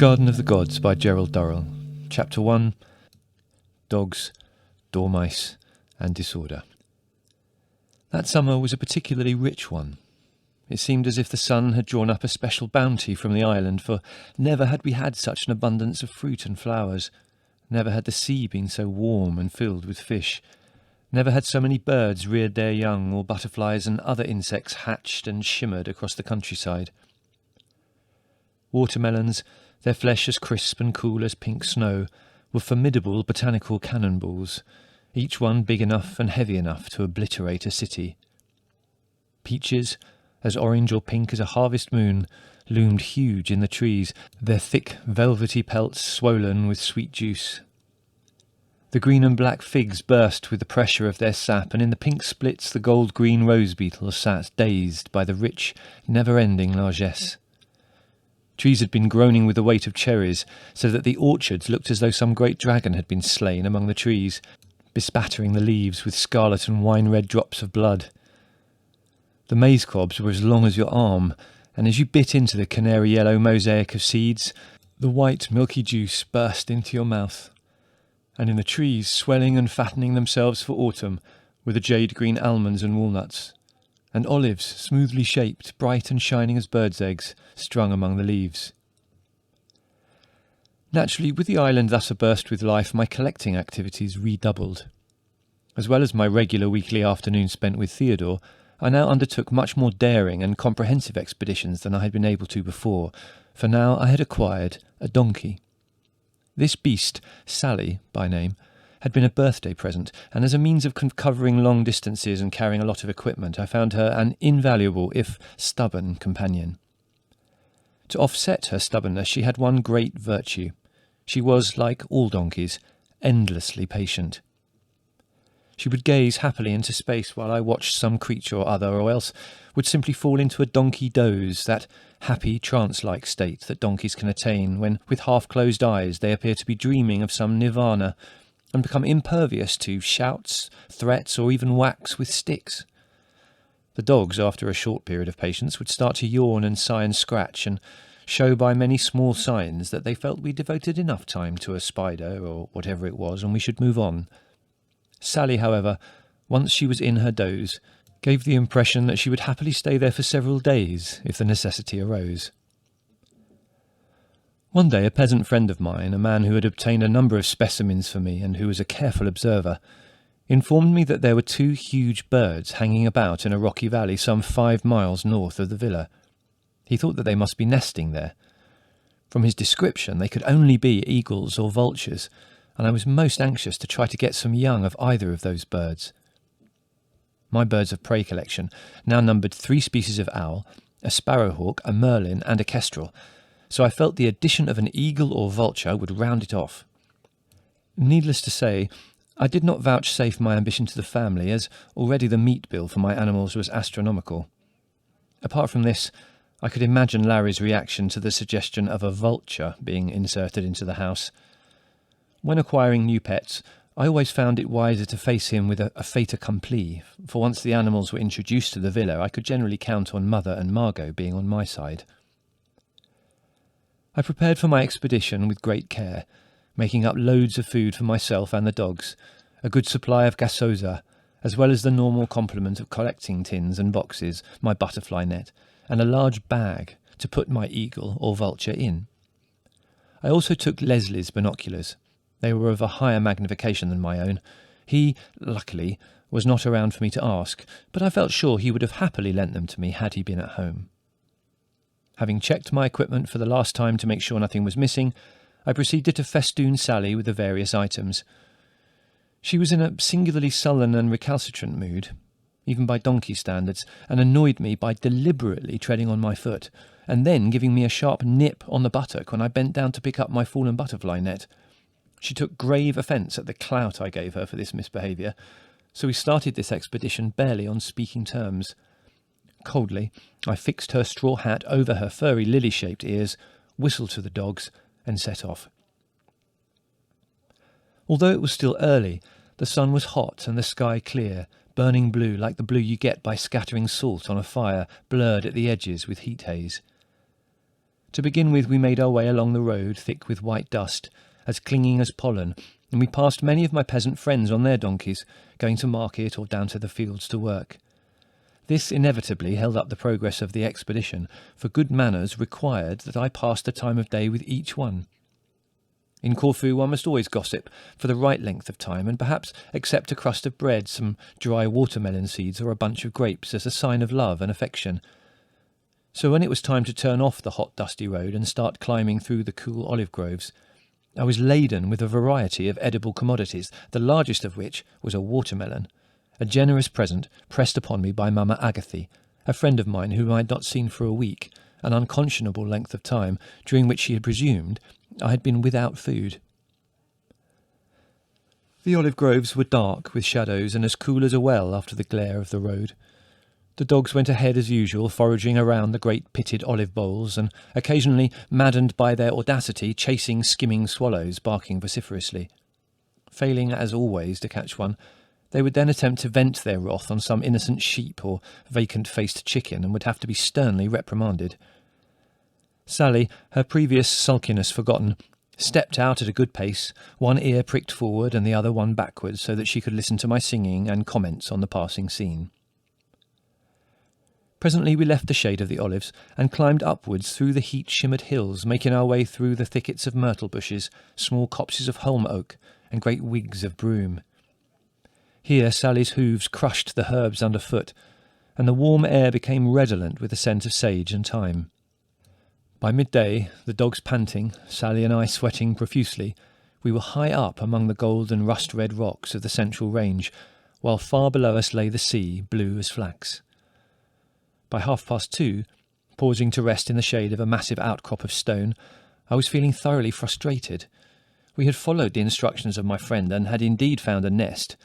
Garden of the Gods by Gerald Durrell. Chapter 1. Dogs, Dormice, and Disorder. That summer was a particularly rich one. It seemed as if the sun had drawn up a special bounty from the island, for never had we had such an abundance of fruit and flowers. Never had the sea been so warm and filled with fish. Never had so many birds reared their young, or butterflies and other insects hatched and shimmered across the countryside. Watermelons, their flesh as crisp and cool as pink snow, were formidable botanical cannonballs, each one big enough and heavy enough to obliterate a city. Peaches, as orange or pink as a harvest moon, loomed huge in the trees, their thick velvety pelts swollen with sweet juice. The green and black figs burst with the pressure of their sap, and in the pink splits the gold-green rose beetles sat dazed by the rich, never-ending largesse. Trees had been groaning with the weight of cherries, so that the orchards looked as though some great dragon had been slain among the trees, bespattering the leaves with scarlet and wine-red drops of blood. The maize cobs were as long as your arm, and as you bit into the canary-yellow mosaic of seeds, the white milky juice burst into your mouth. And in the trees, swelling and fattening themselves for autumn, were the jade-green almonds and walnuts, and olives, smoothly shaped, bright and shining as birds' eggs, strung among the leaves. Naturally, with the island thus aburst with life, my collecting activities redoubled. As well as my regular weekly afternoon spent with Theodore, I now undertook much more daring and comprehensive expeditions than I had been able to before, for now I had acquired a donkey. This beast, Sally by name, had been a birthday present, and as a means of covering long distances and carrying a lot of equipment, I found her an invaluable, if stubborn, companion. To offset her stubbornness, she had one great virtue. She was, like all donkeys, endlessly patient. She would gaze happily into space while I watched some creature or other, or else would simply fall into a donkey doze, that happy, trance-like state that donkeys can attain when, with half-closed eyes, they appear to be dreaming of some nirvana, and become impervious to shouts, threats, or even whacks with sticks. The dogs, after a short period of patience, would start to yawn and sigh and scratch, and show by many small signs that they felt we devoted enough time to a spider, or whatever it was, and we should move on. Sally, however, once she was in her doze, gave the impression that she would happily stay there for several days, if the necessity arose. One day a peasant friend of mine, a man who had obtained a number of specimens for me and who was a careful observer, informed me that there were 2 huge birds hanging about in a rocky valley some 5 miles north of the villa. He thought that they must be nesting there. From his description they could only be eagles or vultures, and I was most anxious to try to get some young of either of those birds. My birds of prey collection now numbered 3 species of owl, a sparrowhawk, a merlin, and a kestrel, so I felt the addition of an eagle or vulture would round it off. Needless to say, I did not vouchsafe my ambition to the family, as already the meat bill for my animals was astronomical. Apart from this, I could imagine Larry's reaction to the suggestion of a vulture being inserted into the house. When acquiring new pets, I always found it wiser to face him with a fait accompli, for once the animals were introduced to the villa, I could generally count on Mother and Margot being on my side. I prepared for my expedition with great care, making up loads of food for myself and the dogs, a good supply of gasosa, as well as the normal complement of collecting tins and boxes, my butterfly net, and a large bag to put my eagle or vulture in. I also took Leslie's binoculars. They were of a higher magnification than my own. He, luckily, was not around for me to ask, but I felt sure he would have happily lent them to me had he been at home. Having checked my equipment for the last time to make sure nothing was missing, I proceeded to festoon Sally with the various items. She was in a singularly sullen and recalcitrant mood, even by donkey standards, and annoyed me by deliberately treading on my foot, and then giving me a sharp nip on the buttock when I bent down to pick up my fallen butterfly net. She took grave offence at the clout I gave her for this misbehaviour, so we started this expedition barely on speaking terms. Coldly, I fixed her straw hat over her furry lily-shaped ears, whistled to the dogs, and set off. Although it was still early, the sun was hot and the sky clear, burning blue like the blue you get by scattering salt on a fire, blurred at the edges with heat haze. To begin with, we made our way along the road, thick with white dust, as clinging as pollen, and we passed many of my peasant friends on their donkeys, going to market or down to the fields to work. This inevitably held up the progress of the expedition, for good manners required that I passed the time of day with each one. In Corfu one must always gossip for the right length of time, and perhaps accept a crust of bread, some dry watermelon seeds, or a bunch of grapes as a sign of love and affection. So when it was time to turn off the hot dusty road and start climbing through the cool olive groves, I was laden with a variety of edible commodities, the largest of which was a watermelon, a generous present pressed upon me by Mama Agathy, a friend of mine whom I had not seen for a week, an unconscionable length of time, during which she had presumed I had been without food. The olive groves were dark with shadows and as cool as a well after the glare of the road. The dogs went ahead as usual, foraging around the great pitted olive bowls, and occasionally, maddened by their audacity, chasing skimming swallows, barking vociferously. Failing, as always, to catch one, they would then attempt to vent their wrath on some innocent sheep or vacant-faced chicken, and would have to be sternly reprimanded. Sally, her previous sulkiness forgotten, stepped out at a good pace, one ear pricked forward and the other one backwards, so that she could listen to my singing and comments on the passing scene. Presently we left the shade of the olives and climbed upwards through the heat-shimmered hills, making our way through the thickets of myrtle bushes, small copses of holm oak, and great wigs of broom. Here Sally's hoofs crushed the herbs underfoot, and the warm air became redolent with the scent of sage and thyme. By midday, the dogs panting, Sally and I sweating profusely, we were high up among the golden rust-red rocks of the central range, while far below us lay the sea, blue as flax. By 2:30, pausing to rest in the shade of a massive outcrop of stone, I was feeling thoroughly frustrated. We had followed the instructions of my friend and had indeed found a nest,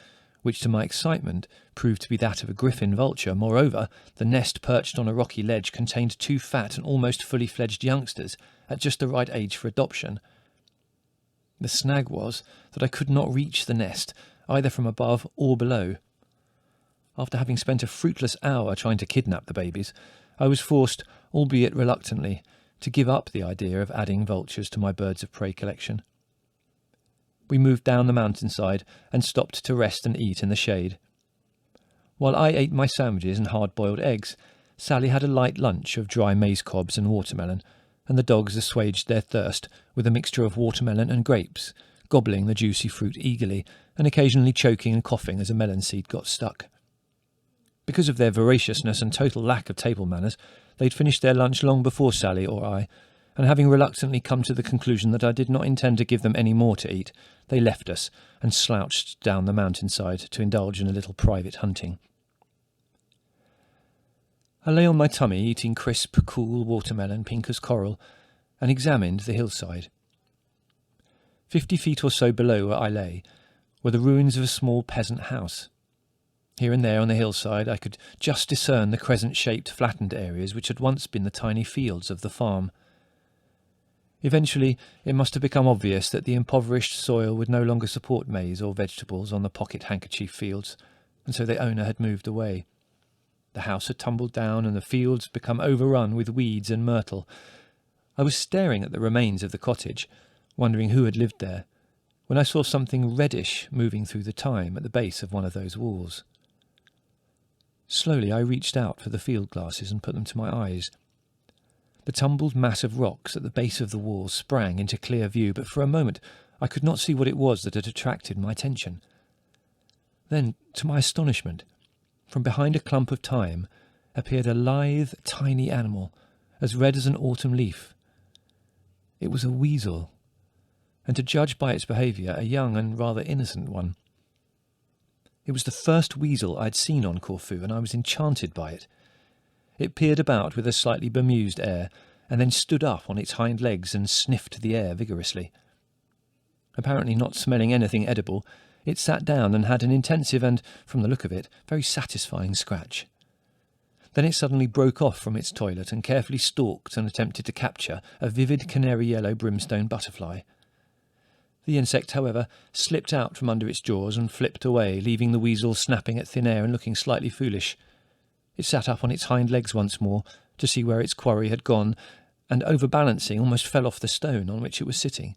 which to my excitement proved to be that of a griffin vulture. Moreover, the nest perched on a rocky ledge contained 2 fat and almost fully fledged youngsters, at just the right age for adoption. The snag was that I could not reach the nest, either from above or below. After having spent a fruitless hour trying to kidnap the babies, I was forced, albeit reluctantly, to give up the idea of adding vultures to my birds of prey collection. We moved down the mountainside and stopped to rest and eat in the shade. While I ate my sandwiches and hard-boiled eggs, Sally had a light lunch of dry maize cobs and watermelon, and the dogs assuaged their thirst with a mixture of watermelon and grapes, gobbling the juicy fruit eagerly, and occasionally choking and coughing as a melon seed got stuck. Because of their voraciousness and total lack of table manners, they'd finished their lunch long before Sally or I, and having reluctantly come to the conclusion that I did not intend to give them any more to eat, they left us and slouched down the mountainside to indulge in a little private hunting. I lay on my tummy, eating crisp, cool watermelon, pink as coral, and examined the hillside. 50 feet or so below where I lay were the ruins of a small peasant house. Here and there on the hillside I could just discern the crescent-shaped flattened areas which had once been the tiny fields of the farm. Eventually it must have become obvious that the impoverished soil would no longer support maize or vegetables on the pocket-handkerchief fields, and so the owner had moved away. The house had tumbled down and the fields become overrun with weeds and myrtle. I was staring at the remains of the cottage, wondering who had lived there, when I saw something reddish moving through the thyme at the base of one of those walls. Slowly I reached out for the field glasses and put them to my eyes. The tumbled mass of rocks at the base of the wall sprang into clear view, but for a moment I could not see what it was that had attracted my attention. Then, to my astonishment, from behind a clump of thyme appeared a lithe, tiny animal, as red as an autumn leaf. It was a weasel, and to judge by its behaviour, a young and rather innocent one. It was the first weasel I had seen on Corfu, and I was enchanted by it. It peered about with a slightly bemused air, and then stood up on its hind legs and sniffed the air vigorously. Apparently not smelling anything edible, it sat down and had an intensive and, from the look of it, very satisfying scratch. Then it suddenly broke off from its toilet and carefully stalked and attempted to capture a vivid canary-yellow brimstone butterfly. The insect, however, slipped out from under its jaws and flipped away, leaving the weasel snapping at thin air and looking slightly foolish. It sat up on its hind legs once more to see where its quarry had gone, and overbalancing almost fell off the stone on which it was sitting.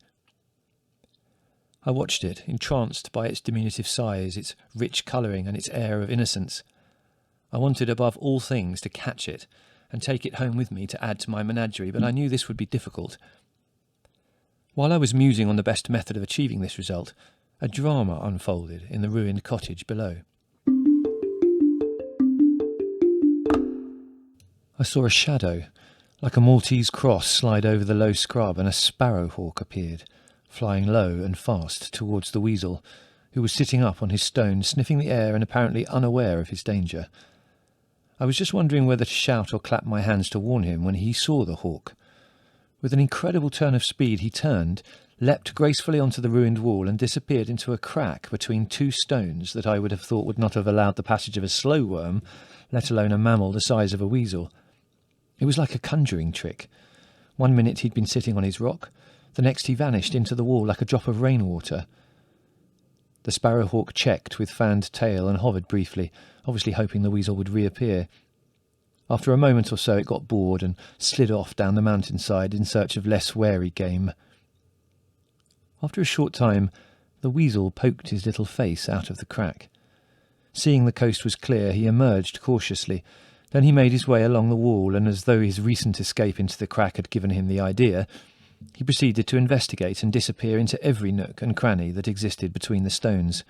I watched it, entranced by its diminutive size, its rich colouring and its air of innocence. I wanted above all things to catch it and take it home with me to add to my menagerie, but I knew this would be difficult. While I was musing on the best method of achieving this result, a drama unfolded in the ruined cottage below. I saw a shadow, like a Maltese cross, slide over the low scrub, and a sparrowhawk appeared, flying low and fast towards the weasel, who was sitting up on his stone, sniffing the air and apparently unaware of his danger. I was just wondering whether to shout or clap my hands to warn him when he saw the hawk. With an incredible turn of speed he turned, leapt gracefully onto the ruined wall and disappeared into a crack between two stones that I would have thought would not have allowed the passage of a slow worm, let alone a mammal the size of a weasel. It was like a conjuring trick. 1 minute he'd been sitting on his rock, the next he vanished into the wall like a drop of rainwater. The sparrowhawk checked with fanned tail and hovered briefly, obviously hoping the weasel would reappear. After a moment or so it got bored and slid off down the mountainside in search of less wary game. After a short time, the weasel poked his little face out of the crack. Seeing the coast was clear, he emerged cautiously. Then he made his way along the wall, and as though his recent escape into the crack had given him the idea, he proceeded to investigate and disappear into every nook and cranny that existed between the stones.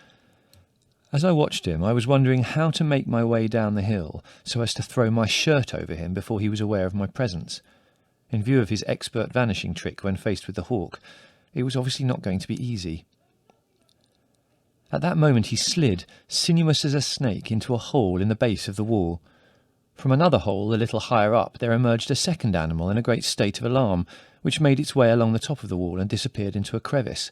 As I watched him, I was wondering how to make my way down the hill so as to throw my shirt over him before he was aware of my presence. In view of his expert vanishing trick when faced with the hawk, it was obviously not going to be easy. At that moment he slid, sinuous as a snake, into a hole in the base of the wall. From another hole a little higher up there emerged a second animal in a great state of alarm, which made its way along the top of the wall and disappeared into a crevice.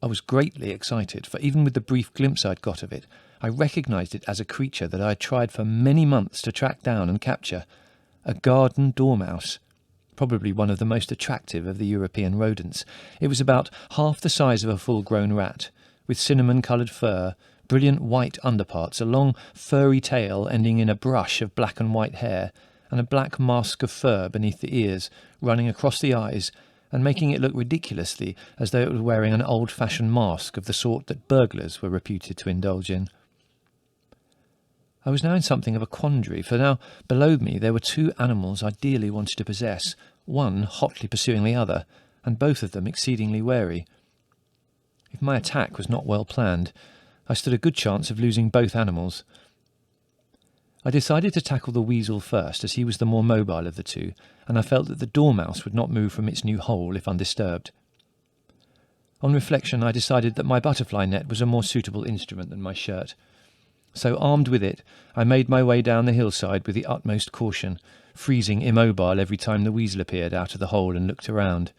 I was greatly excited, for even with the brief glimpse I'd got of it, I recognised it as a creature that I had tried for many months to track down and capture, a garden dormouse, probably one of the most attractive of the European rodents. It was about half the size of a full-grown rat, with cinnamon-coloured fur, brilliant white underparts, a long furry tail ending in a brush of black and white hair, and a black mask of fur beneath the ears, running across the eyes, and making it look ridiculously as though it was wearing an old-fashioned mask of the sort that burglars were reputed to indulge in. I was now in something of a quandary, for now below me there were two animals I dearly wanted to possess, one hotly pursuing the other, and both of them exceedingly wary. If my attack was not well planned, I stood a good chance of losing both animals. I decided to tackle the weasel first, as he was the more mobile of the two, and I felt that the dormouse would not move from its new hole if undisturbed. On reflection, I decided that my butterfly net was a more suitable instrument than my shirt. So, armed with it, I made my way down the hillside with the utmost caution, freezing immobile every time the weasel appeared out of the hole and looked around.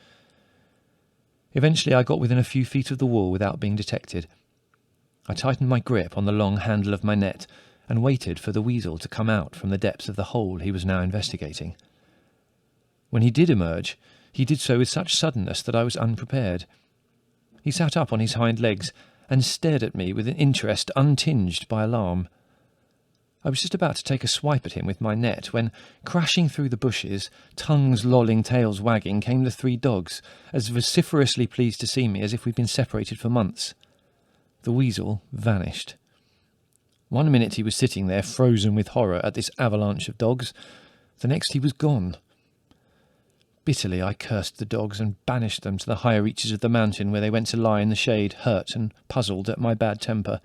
Eventually I got within a few feet of the wall without being detected. I tightened my grip on the long handle of my net and waited for the weasel to come out from the depths of the hole he was now investigating. When he did emerge, he did so with such suddenness that I was unprepared. He sat up on his hind legs and stared at me with an interest untinged by alarm. I was just about to take a swipe at him with my net when, crashing through the bushes, tongues lolling, tails wagging, came the three dogs, as vociferously pleased to see me as if we'd been separated for months. The weasel vanished. 1 minute he was sitting there, frozen with horror at this avalanche of dogs. The next he was gone. Bitterly I cursed the dogs and banished them to the higher reaches of the mountain, where they went to lie in the shade, hurt and puzzled at my bad temper.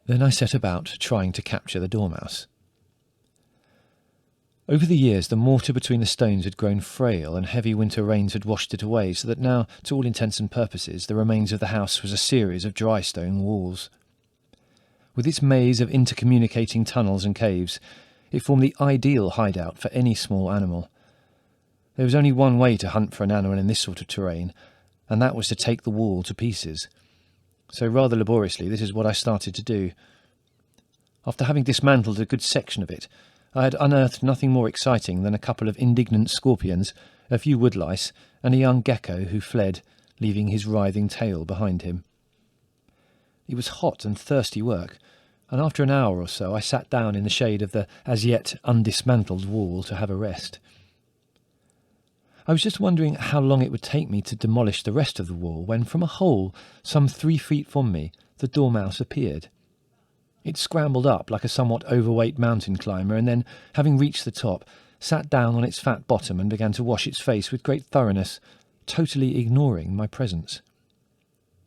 Then I set about trying to capture the dormouse. Over the years the mortar between the stones had grown frail, and heavy winter rains had washed it away, so that now, to all intents and purposes, the remains of the house was a series of dry stone walls. With its maze of intercommunicating tunnels and caves, it formed the ideal hideout for any small animal. There was only one way to hunt for an animal in this sort of terrain, and that was to take the wall to pieces. So rather laboriously, this is what I started to do. After having dismantled a good section of it, I had unearthed nothing more exciting than a couple of indignant scorpions, a few woodlice, and a young gecko who fled, leaving his writhing tail behind him. It was hot and thirsty work, and after an hour or so I sat down in the shade of the as yet undismantled wall to have a rest. I was just wondering how long it would take me to demolish the rest of the wall when, from a hole some 3 feet from me, the dormouse appeared. It scrambled up like a somewhat overweight mountain climber and then, having reached the top, sat down on its fat bottom and began to wash its face with great thoroughness, totally ignoring my presence.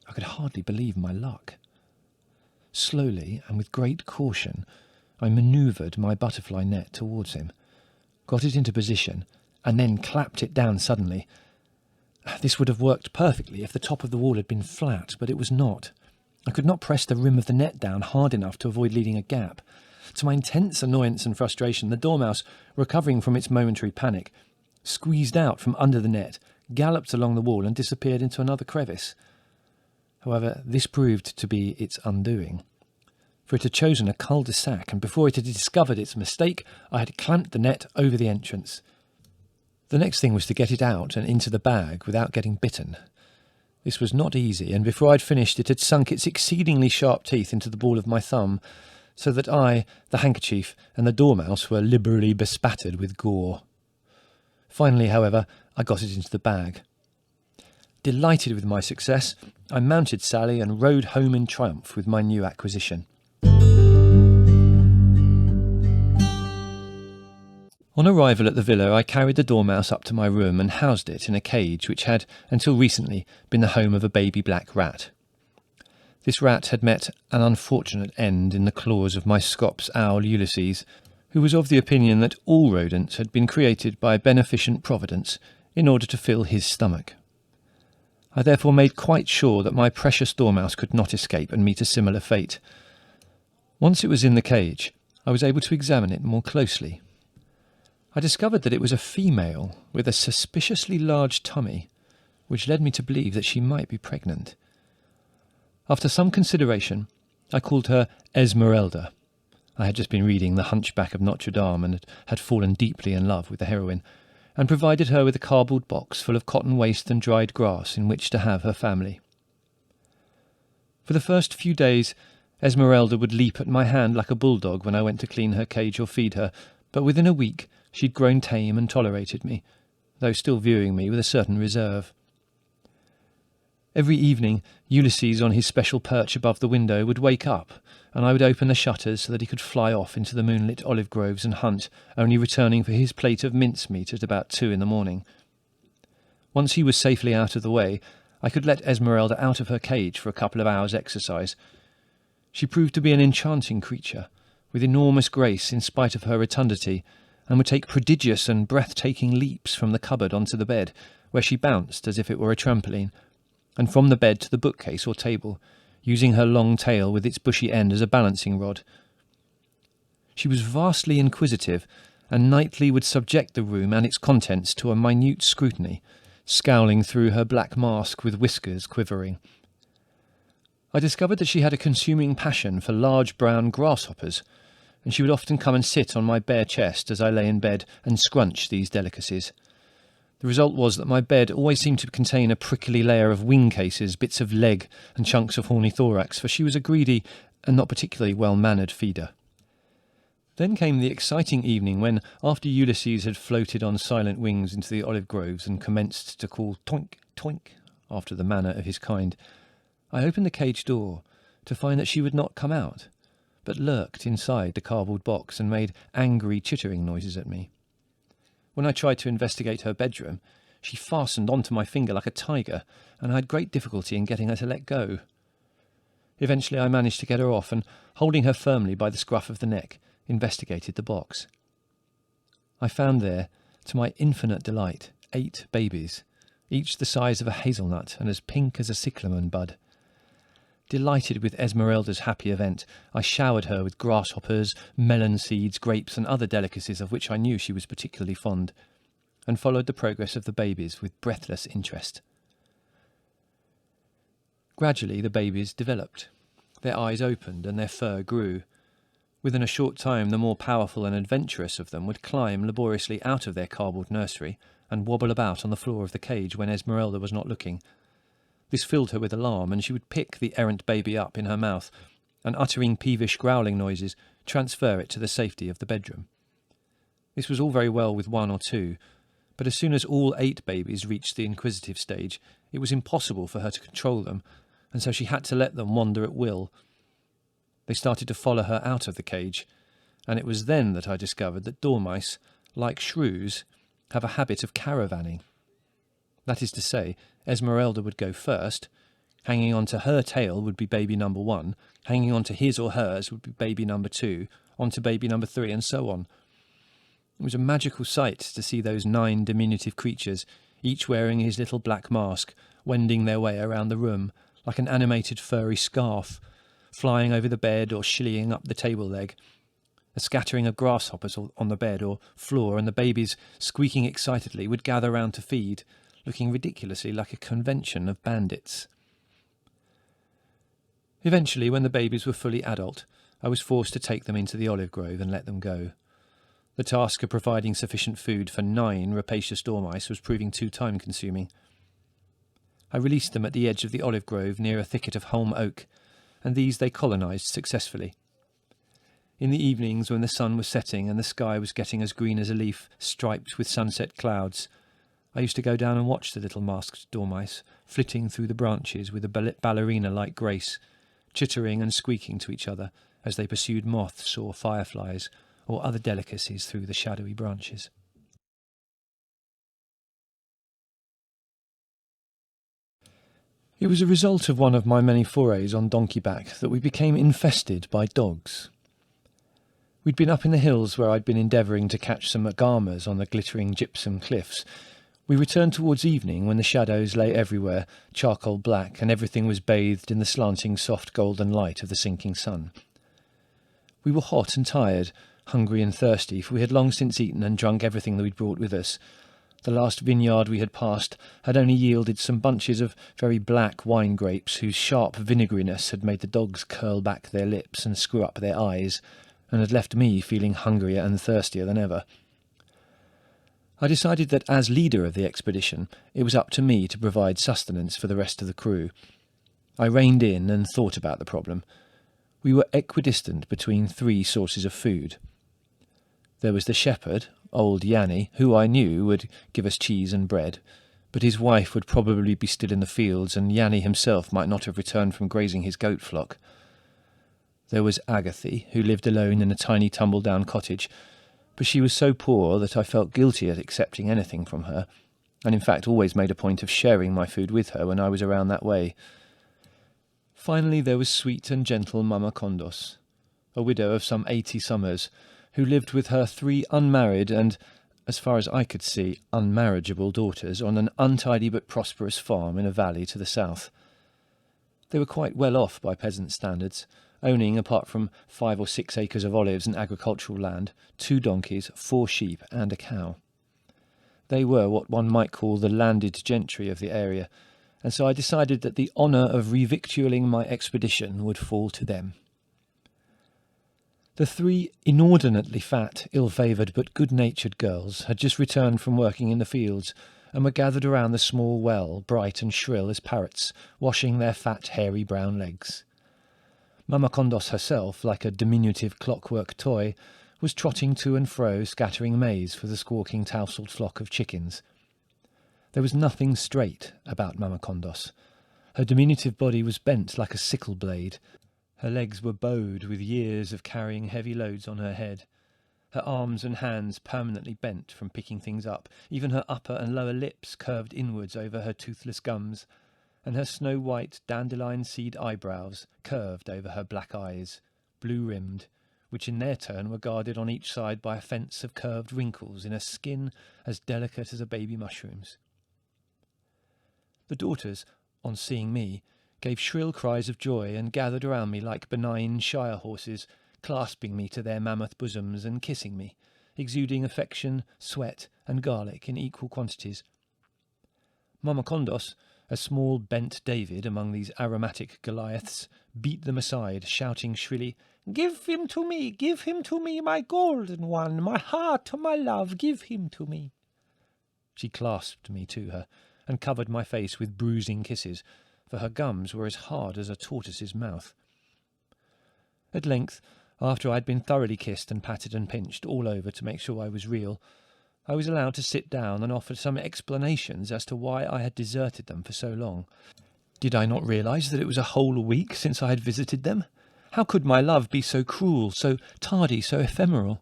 I could hardly believe my luck. Slowly and with great caution, I manoeuvred my butterfly net towards him, got it into position, and then clapped it down suddenly. This would have worked perfectly if the top of the wall had been flat, but it was not. I could not press the rim of the net down hard enough to avoid leaving a gap. To my intense annoyance and frustration, the dormouse, recovering from its momentary panic, squeezed out from under the net, galloped along the wall and disappeared into another crevice. However, this proved to be its undoing, for it had chosen a cul-de-sac, and before it had discovered its mistake, I had clamped the net over the entrance. The next thing was to get it out and into the bag without getting bitten. This was not easy, and before I'd finished it had sunk its exceedingly sharp teeth into the ball of my thumb, so that I, the handkerchief, and the dormouse were liberally bespattered with gore. Finally, however, I got it into the bag. Delighted with my success, I mounted Sally and rode home in triumph with my new acquisition. On arrival at the villa, I carried the dormouse up to my room and housed it in a cage which had, until recently, been the home of a baby black rat. This rat had met an unfortunate end in the claws of my Scops owl Ulysses, who was of the opinion that all rodents had been created by beneficent providence in order to fill his stomach. I therefore made quite sure that my precious dormouse could not escape and meet a similar fate. Once it was in the cage, I was able to examine it more closely. I discovered that it was a female with a suspiciously large tummy, which led me to believe that she might be pregnant. After some consideration, I called her Esmeralda. I had just been reading The Hunchback of Notre Dame and had fallen deeply in love with the heroine, and provided her with a cardboard box full of cotton waste and dried grass in which to have her family. For the first few days, Esmeralda would leap at my hand like a bulldog when I went to clean her cage or feed her, but within a week she'd grown tame and tolerated me, though still viewing me with a certain reserve. Every evening, Ulysses on his special perch above the window would wake up, and I would open the shutters so that he could fly off into the moonlit olive groves and hunt, only returning for his plate of mincemeat at about 2 a.m. Once he was safely out of the way, I could let Esmeralda out of her cage for a couple of hours' exercise. She proved to be an enchanting creature, with enormous grace in spite of her rotundity, and would take prodigious and breathtaking leaps from the cupboard onto the bed, where she bounced as if it were a trampoline, and from the bed to the bookcase or table, using her long tail with its bushy end as a balancing rod. She was vastly inquisitive, and nightly would subject the room and its contents to a minute scrutiny, scowling through her black mask with whiskers quivering. I discovered that she had a consuming passion for large brown grasshoppers, and she would often come and sit on my bare chest as I lay in bed and scrunch these delicacies. The result was that my bed always seemed to contain a prickly layer of wing cases, bits of leg, and chunks of horny thorax, for she was a greedy and not particularly well-mannered feeder. Then came the exciting evening when, after Ulysses had floated on silent wings into the olive groves and commenced to call toink, toink, after the manner of his kind, I opened the cage door to find that she would not come out, but lurked inside the cardboard box and made angry chittering noises at me. When I tried to investigate her bedroom, she fastened onto my finger like a tiger, and I had great difficulty in getting her to let go. Eventually I managed to get her off, and, holding her firmly by the scruff of the neck, investigated the box. I found there, to my infinite delight, 8 babies, each the size of a hazelnut and as pink as a cyclamen bud. Delighted with Esmeralda's happy event, I showered her with grasshoppers, melon seeds, grapes, and other delicacies of which I knew she was particularly fond, and followed the progress of the babies with breathless interest. Gradually the babies developed. Their eyes opened and their fur grew. Within a short time the more powerful and adventurous of them would climb laboriously out of their cardboard nursery and wobble about on the floor of the cage when Esmeralda was not looking. This filled her with alarm, and she would pick the errant baby up in her mouth, and uttering peevish growling noises, transfer it to the safety of the bedroom. This was all very well with 1 or 2, But as soon as all 8 babies reached the inquisitive stage, it was impossible for her to control them, and so she had to let them wander at will. They started to follow her out of the cage, and it was then that I discovered that dormice, like shrews, have a habit of caravanning. That is to say, Esmeralda would go first, hanging on to her tail would be baby number 1, hanging on to his or hers would be baby number 2, on to baby number 3, and so on. It was a magical sight to see those 9 diminutive creatures, each wearing his little black mask, wending their way around the room, like an animated furry scarf, flying over the bed or shillying up the table leg, a scattering of grasshoppers on the bed or floor, and the babies, squeaking excitedly, would gather round to feed, looking ridiculously like a convention of bandits. Eventually, when the babies were fully adult, I was forced to take them into the olive grove and let them go. The task of providing sufficient food for 9 rapacious dormice was proving too time-consuming. I released them at the edge of the olive grove near a thicket of holm oak, and these they colonised successfully. In the evenings, when the sun was setting and the sky was getting as green as a leaf striped with sunset clouds, I used to go down and watch the little masked dormice flitting through the branches with a ballerina-like grace, chittering and squeaking to each other as they pursued moths or fireflies or other delicacies through the shadowy branches. It was a result of one of my many forays on donkey back that we became infested by dogs. We'd been up in the hills where I'd been endeavouring to catch some agamas on the glittering gypsum cliffs. We returned towards evening when the shadows lay everywhere, charcoal black, and everything was bathed in the slanting soft golden light of the sinking sun. We were hot and tired, hungry and thirsty, for we had long since eaten and drunk everything that we'd brought with us. The last vineyard we had passed had only yielded some bunches of very black wine grapes whose sharp vinegariness had made the dogs curl back their lips and screw up their eyes, and had left me feeling hungrier and thirstier than ever. I decided that as leader of the expedition, it was up to me to provide sustenance for the rest of the crew. I reined in and thought about the problem. We were equidistant between 3 sources of food. There was the shepherd, old Yanni, who I knew would give us cheese and bread, but his wife would probably be still in the fields, and Yanni himself might not have returned from grazing his goat flock. There was Agatha, who lived alone in a tiny tumble-down cottage, but she was so poor that I felt guilty at accepting anything from her, and in fact always made a point of sharing my food with her when I was around that way. Finally there was sweet and gentle Mama Condos, a widow of some 80 summers, who lived with her 3 unmarried and, as far as I could see, unmarriageable daughters on an untidy but prosperous farm in a valley to the south. They were quite well off by peasant standards, owning, apart from 5 or 6 acres of olives and agricultural land, 2 donkeys, 4 sheep and a cow. They were what one might call the landed gentry of the area, and so I decided that the honour of revictualling my expedition would fall to them. The 3 inordinately fat, ill-favoured but good-natured girls had just returned from working in the fields, and were gathered around the small well, bright and shrill as parrots, washing their fat, hairy brown legs. Mama Condos herself, like a diminutive clockwork toy, was trotting to and fro, scattering maize for the squawking tousled flock of chickens. There was nothing straight about Mama Condos. Her diminutive body was bent like a sickle blade. Her legs were bowed with years of carrying heavy loads on her head. Her arms and hands permanently bent from picking things up. Even her upper and lower lips curved inwards over her toothless gums, and her snow-white dandelion-seed eyebrows curved over her black eyes, blue-rimmed, which in their turn were guarded on each side by a fence of curved wrinkles in a skin as delicate as a baby mushroom's. The daughters, on seeing me, gave shrill cries of joy and gathered around me like benign shire horses, clasping me to their mammoth bosoms and kissing me, exuding affection, sweat, and garlic in equal quantities. Mama Condos, a small bent David among these aromatic Goliaths, beat them aside, shouting shrilly, "Give him to me, my golden one, my heart, my love, give him to me." She clasped me to her, and covered my face with bruising kisses, for her gums were as hard as a tortoise's mouth. At length, after I had been thoroughly kissed and patted and pinched all over to make sure I was real, I was allowed to sit down and offer some explanations as to why I had deserted them for so long. Did I not realise that it was a whole week since I had visited them? How could my love be so cruel, so tardy, so ephemeral?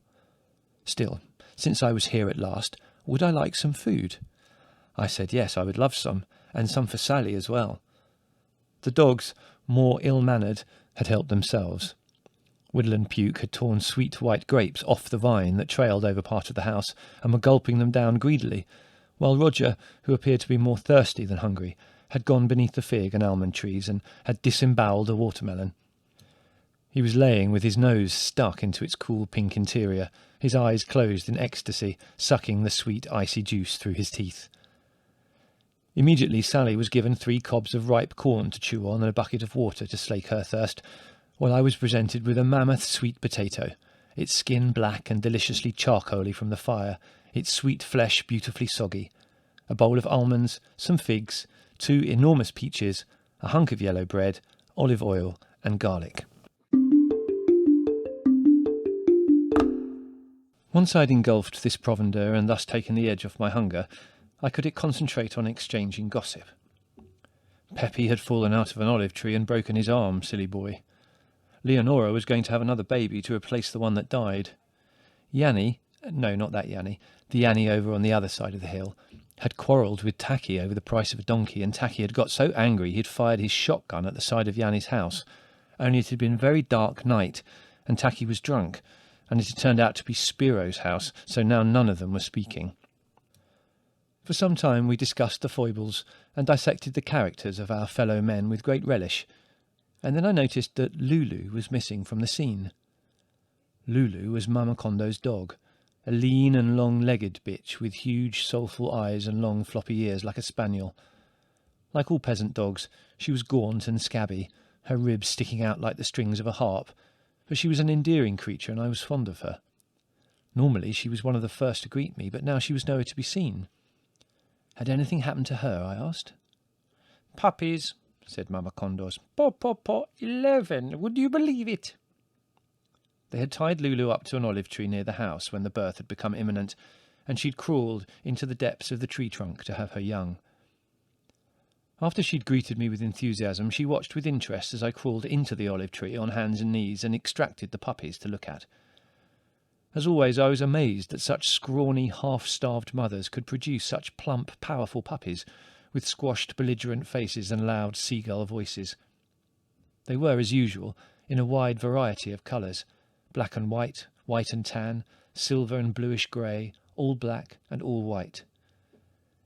Still, since I was here at last, would I like some food? I said yes, I would love some, and some for Sally as well. The dogs, more ill-mannered, had helped themselves. Whittle and Puke had torn sweet white grapes off the vine that trailed over part of the house, and were gulping them down greedily, while Roger, who appeared to be more thirsty than hungry, had gone beneath the fig and almond trees and had disembowelled a watermelon. He was laying with his nose stuck into its cool pink interior, his eyes closed in ecstasy, sucking the sweet icy juice through his teeth. Immediately Sally was given 3 cobs of ripe corn to chew on and a bucket of water to slake her thirst, while I was presented with a mammoth sweet potato, its skin black and deliciously charcoaly from the fire, its sweet flesh beautifully soggy, a bowl of almonds, some figs, 2 enormous peaches, a hunk of yellow bread, olive oil and garlic. Once I'd engulfed this provender and thus taken the edge off my hunger, I could concentrate on exchanging gossip. Peppy had fallen out of an olive tree and broken his arm, silly boy. Leonora was going to have another baby to replace the one that died. Yanni, no, not that Yanni, the Yanni over on the other side of the hill, had quarrelled with Tacky over the price of a donkey, and Tacky had got so angry he'd fired his shotgun at the side of Yanni's house, only it had been a very dark night, and Tacky was drunk, and it had turned out to be Spiro's house, so now none of them were speaking. For some time we discussed the foibles and dissected the characters of our fellow men with great relish, and then I noticed that Lulu was missing from the scene. Lulu was Mama Kondo's dog, a lean and long-legged bitch with huge soulful eyes and long floppy ears like a spaniel. Like all peasant dogs, she was gaunt and scabby, her ribs sticking out like the strings of a harp, but she was an endearing creature and I was fond of her. Normally she was one of the first to greet me, but now she was nowhere to be seen. Had anything happened to her, I asked. "Puppies," said Mama Kondos. "Po, 11, would you believe it?" They had tied Lulu up to an olive tree near the house when the birth had become imminent, and she'd crawled into the depths of the tree trunk to have her young. After she'd greeted me with enthusiasm, she watched with interest as I crawled into the olive tree on hands and knees and extracted the puppies to look at. As always, I was amazed that such scrawny, half-starved mothers could produce such plump, powerful puppies, with squashed, belligerent faces and loud seagull voices. They were, as usual, in a wide variety of colours, black and white and tan, silver and bluish-grey, all black and all white.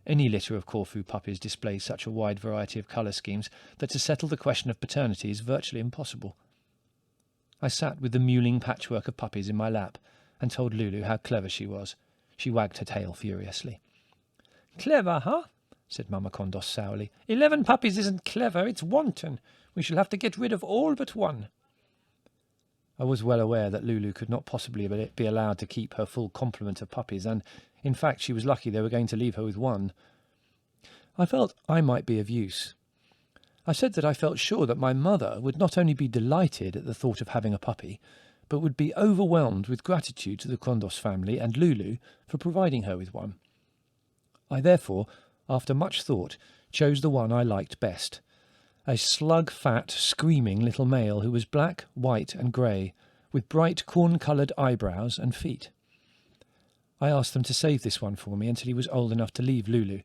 Any litter of Corfu puppies displays such a wide variety of colour schemes that to settle the question of paternity is virtually impossible. I sat with the mewling patchwork of puppies in my lap, and told Lulu how clever she was. She wagged her tail furiously. "Clever, huh?" said Mama Kondos sourly. 11 puppies isn't clever, it's wanton. We shall have to get rid of all but one." I was well aware that Lulu could not possibly be allowed to keep her full complement of puppies, and, in fact, she was lucky they were going to leave her with one. I felt I might be of use. I said that I felt sure that my mother would not only be delighted at the thought of having a puppy, but would be overwhelmed with gratitude to the Kondos family and Lulu for providing her with one. I therefore, after much thought, chose the one I liked best, a slug-fat, screaming little male who was black, white and grey, with bright corn-coloured eyebrows and feet. I asked them to save this one for me until he was old enough to leave Lulu.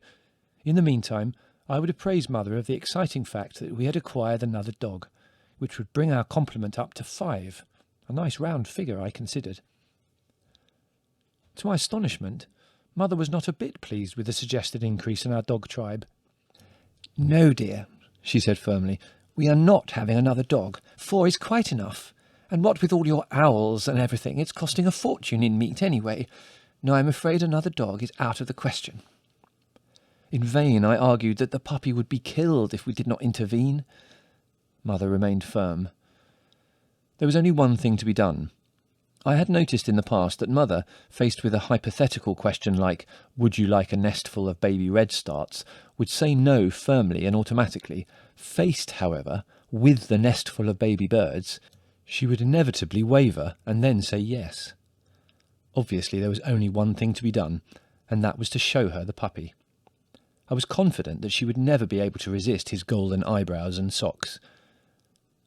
In the meantime, I would appraise Mother of the exciting fact that we had acquired another dog, which would bring our complement up to 5, a nice round figure, I considered. To my astonishment, Mother was not a bit pleased with the suggested increase in our dog tribe. "No, dear," she said firmly, "we are not having another dog. 4 is quite enough. And what with all your owls and everything, it's costing a fortune in meat anyway. No, I'm afraid another dog is out of the question." In vain I argued that the puppy would be killed if we did not intervene. Mother remained firm. There was only one thing to be done. I had noticed in the past that Mother, faced with a hypothetical question like, "Would you like a nestful of baby redstarts?" would say no firmly and automatically. Faced, however, with the nestful of baby birds, she would inevitably waver and then say yes. Obviously there was only one thing to be done, and that was to show her the puppy. I was confident that she would never be able to resist his golden eyebrows and socks.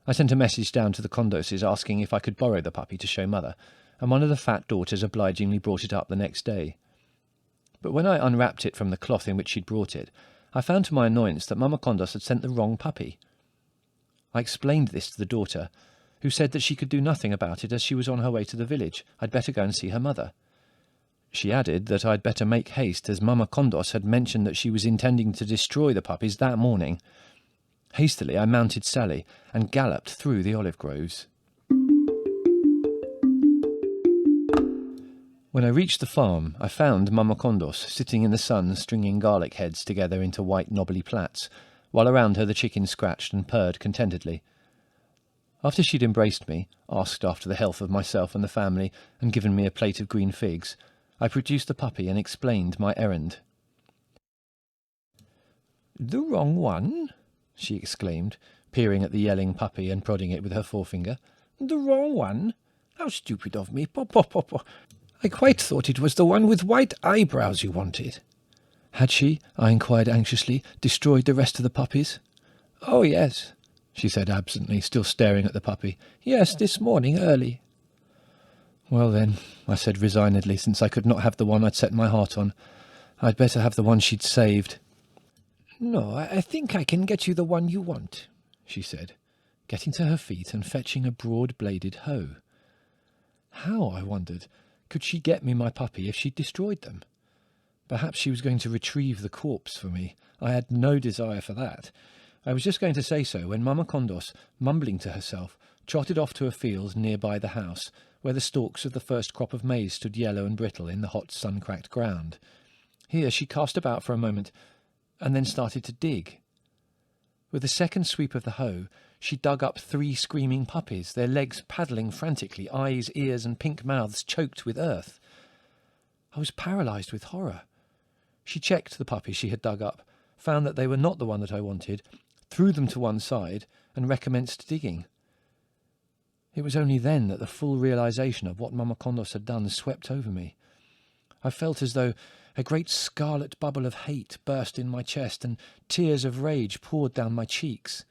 I sent a message down to the Condoses asking if I could borrow the puppy to show Mother, and one of the fat daughters obligingly brought it up the next day. But when I unwrapped it from the cloth in which she'd brought it, I found to my annoyance that Mama Condos had sent the wrong puppy. I explained this to the daughter, who said that she could do nothing about it as she was on her way to the village. I'd better go and see her mother. She added that I'd better make haste, as Mama Condos had mentioned that she was intending to destroy the puppies that morning. Hastily I mounted Sally and galloped through the olive groves. When I reached the farm, I found Mama Condos sitting in the sun stringing garlic heads together into white knobbly plaits, while around her the chickens scratched and purred contentedly. After she'd embraced me, asked after the health of myself and the family, and given me a plate of green figs, I produced the puppy and explained my errand. "The wrong one?" she exclaimed, peering at the yelling puppy and prodding it with her forefinger. "The wrong one? How stupid of me! Pop, pop, pop, pop. I quite thought it was the one with white eyebrows you wanted." Had she, I inquired anxiously, destroyed the rest of the puppies? "Oh, yes," she said absently, still staring at the puppy. "Yes, this morning early." "Well then," I said resignedly, since I could not have the one I'd set my heart on, I'd better have the one she'd saved. "No, I think I can get you the one you want," she said, getting to her feet and fetching a broad-bladed hoe. How, I wondered, could she get me my puppy if she'd destroyed them? Perhaps she was going to retrieve the corpse for me. I had no desire for that. I was just going to say so when Mama Condos, mumbling to herself, trotted off to a field near by the house, where the stalks of the first crop of maize stood yellow and brittle in the hot sun-cracked ground. Here she cast about for a moment, and then started to dig. With the second sweep of the hoe, she dug up 3 screaming puppies, their legs paddling frantically, eyes, ears, and pink mouths choked with earth. I was paralysed with horror. She checked the puppies she had dug up, found that they were not the one that I wanted, threw them to one side, and recommenced digging. It was only then that the full realisation of what Mama Condos had done swept over me. I felt as though a great scarlet bubble of hate burst in my chest and tears of rage poured down my cheeks.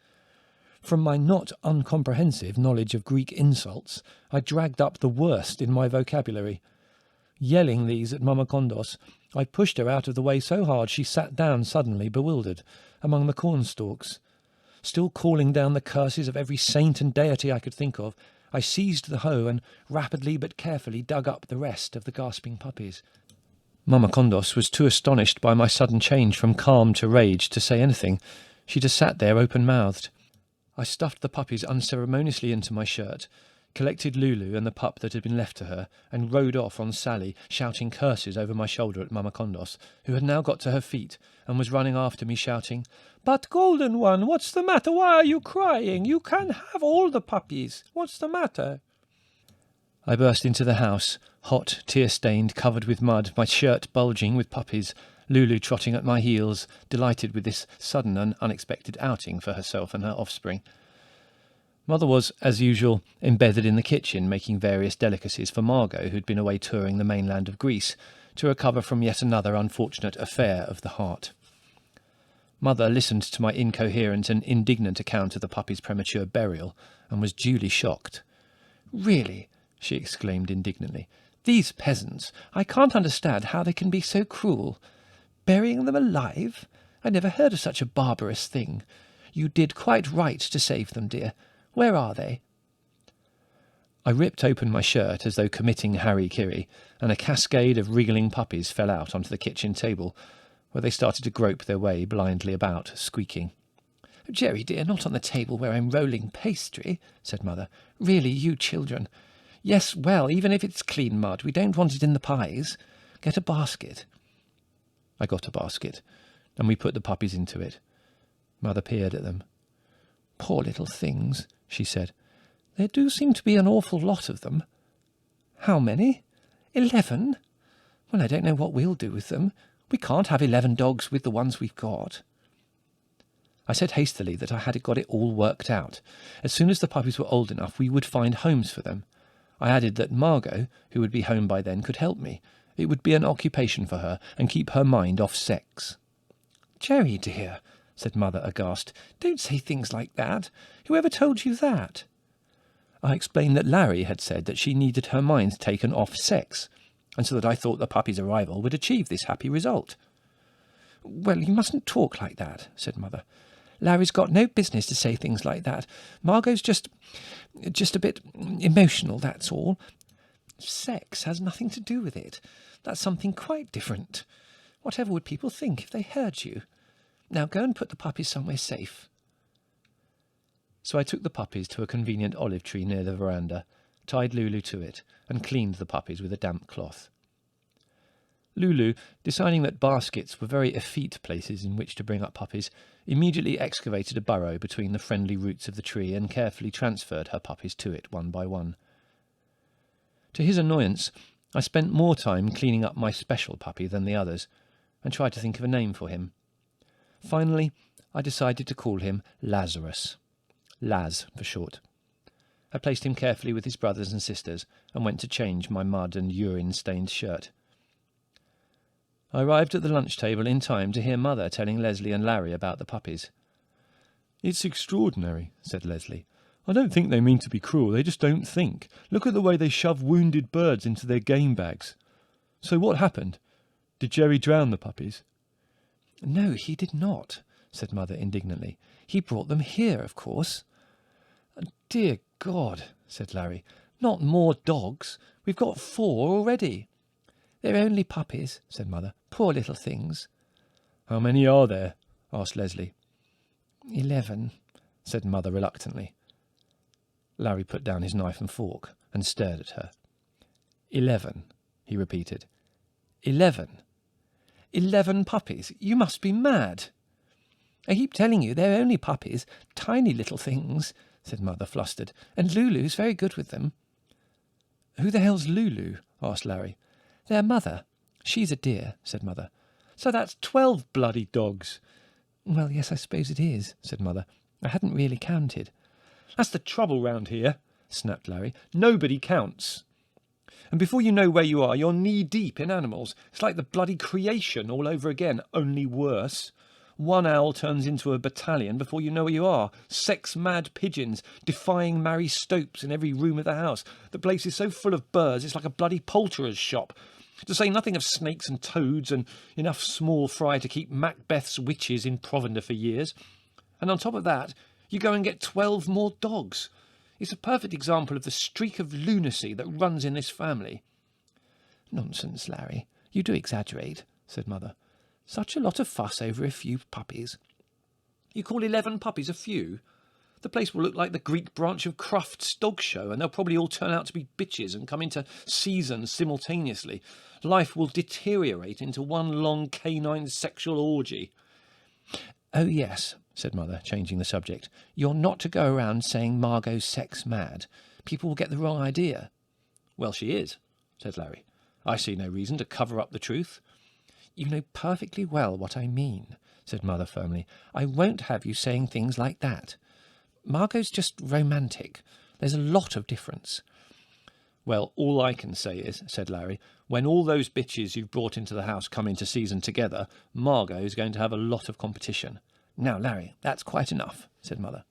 From my not uncomprehensive knowledge of Greek insults, I dragged up the worst in my vocabulary. Yelling these at Mama Condos, I pushed her out of the way so hard she sat down suddenly, bewildered, among the cornstalks. Still calling down the curses of every saint and deity I could think of, I seized the hoe and rapidly but carefully dug up the rest of the gasping puppies. Mama Condos was too astonished by my sudden change from calm to rage to say anything. She just sat there open-mouthed. I stuffed the puppies unceremoniously into my shirt, collected Lulu and the pup that had been left to her, and rode off on Sally, shouting curses over my shoulder at Mama Condos, who had now got to her feet and was running after me shouting, "But, Golden One, what's the matter? Why are you crying? You can have all the puppies. What's the matter?" I burst into the house, hot, tear-stained, covered with mud, my shirt bulging with puppies, Lulu trotting at my heels, delighted with this sudden and unexpected outing for herself and her offspring. Mother was, as usual, embedded in the kitchen, making various delicacies for Margot, who'd been away touring the mainland of Greece, to recover from yet another unfortunate affair of the heart. Mother listened to my incoherent and indignant account of the puppy's premature burial, and was duly shocked. "Really," she exclaimed indignantly, "these peasants, I can't understand how they can be so cruel. Burying them alive? I never heard of such a barbarous thing. You did quite right to save them, dear. Where are they?" I ripped open my shirt as though committing hara-kiri, and a cascade of wriggling puppies fell out onto the kitchen table, where they started to grope their way blindly about, squeaking. "Jerry, dear, not on the table where I'm rolling pastry," said Mother. "Really, you children. Yes, well, even if it's clean mud, we don't want it in the pies. Get a basket." I got a basket, and we put the puppies into it. Mother peered at them. "Poor little things," she said. "There do seem to be an awful lot of them." "How many?" 11. Well, I don't know what we'll do with them. We can't have 11 dogs with the ones we've got." I said hastily that I had got it all worked out. As soon as the puppies were old enough, we would find homes for them. I added that Margot, who would be home by then, could help me, It would be an occupation for her and keep her mind off sex. "Jerry, dear," said Mother, aghast, "don't say things like that. Whoever told you that?" I explained that Larry had said that she needed her mind taken off sex, and so that I thought the puppy's arrival would achieve this happy result. "Well, you mustn't talk like that," said Mother. "Larry's got no business to say things like that. Margot's just a bit emotional, that's all. Sex has nothing to do with it. That's something quite different. Whatever would people think if they heard you? Now go and put the puppies somewhere safe." So I took the puppies to a convenient olive tree near the veranda, tied Lulu to it, and cleaned the puppies with a damp cloth. Lulu, deciding that baskets were very effete places in which to bring up puppies, immediately excavated a burrow between the friendly roots of the tree and carefully transferred her puppies to it one by one. To his annoyance, I spent more time cleaning up my special puppy than the others, and tried to think of a name for him. Finally, I decided to call him Lazarus. Laz, for short. I placed him carefully with his brothers and sisters, and went to change my mud and urine-stained shirt. I arrived at the lunch table in time to hear Mother telling Leslie and Larry about the puppies. "It's extraordinary," said Leslie. "I don't think they mean to be cruel, they just don't think. Look at the way they shove wounded birds into their game bags. So what happened? Did Jerry drown the puppies?" "No, he did not," said Mother indignantly. "He brought them here, of course." "Dear God," said Larry. "Not more dogs. We've got 4 already." "They're only puppies," said Mother. "Poor little things." "How many are there?" asked Leslie. 11, said Mother reluctantly. Larry put down his knife and fork and stared at her. 11, he repeated. 11. 11 puppies? You must be mad." "I keep telling you they're only puppies, tiny little things," said Mother, flustered, "and Lulu's very good with them." "Who the hell's Lulu?" asked Larry. "Their mother. She's a dear," said Mother. "So that's 12 bloody dogs." "Well, yes, I suppose it is," said Mother. "I hadn't really counted." "That's the trouble round here," snapped Larry. "Nobody counts. And before you know where you are, you're knee-deep in animals. It's like the bloody creation all over again, only worse. One owl turns into a battalion before you know where you are. Sex-mad pigeons, defying Mary Stopes in every room of the house. The place is so full of birds, it's like a bloody poulterer's shop. To say nothing of snakes and toads and enough small fry to keep Macbeth's witches in provender for years. And on top of that, you go and get 12 more dogs. It's a perfect example of the streak of lunacy that runs in this family." "Nonsense, Larry. You do exaggerate," said Mother. "Such a lot of fuss over a few puppies." "You call 11 puppies a few? The place will look like the Greek branch of Cruft's dog show, and they'll probably all turn out to be bitches and come into season simultaneously. Life will deteriorate into one long canine sexual orgy." "Oh, yes," said Mother, changing the subject. "You're not to go around saying Margot's sex-mad. People will get the wrong idea." "Well, she is," said Larry. "I see no reason to cover up the truth." "You know perfectly well what I mean," said Mother firmly. "I won't have you saying things like that. Margot's just romantic. There's a lot of difference." "Well, all I can say is," said Larry, "when all those bitches you've brought into the house come into season together, Margot is going to have a lot of competition." "Now, Larry, that's quite enough," said Mother.